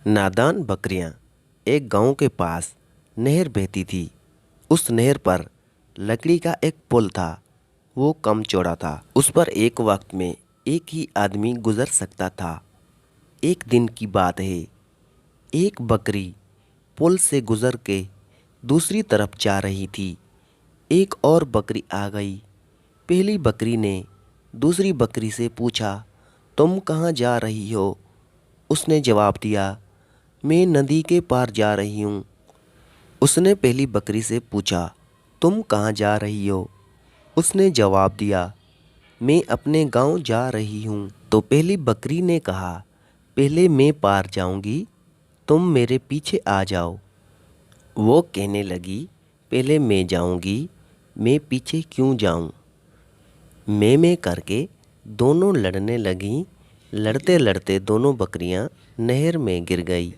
नादान बकरियां। एक गांव के पास नहर बहती थी। उस नहर पर लकड़ी का एक पुल था। वो कम चौड़ा था। उस पर एक वक्त में एक ही आदमी गुजर सकता था। एक दिन की बात है। एक बकरी पुल से गुजर के दूसरी तरफ जा रही थी। एक और बकरी आ गई। पहली बकरी ने दूसरी बकरी से पूछा, तुम कहाँ जा रही हो? उसने जवाब दिया, मैं नदी के पार जा रही हूँ। उसने पहली बकरी से पूछा, तुम कहाँ जा रही हो? उसने जवाब दिया, मैं अपने गांव जा रही हूँ। तो पहली बकरी ने कहा, पहले मैं पार जाऊँगी, तुम मेरे पीछे आ जाओ। वो कहने लगी, पहले मैं जाऊँगी, मैं पीछे क्यों जाऊँ? मैं करके दोनों लड़ने लगीं। लड़ते लड़ते दोनों बकरियां नहर में गिर गई।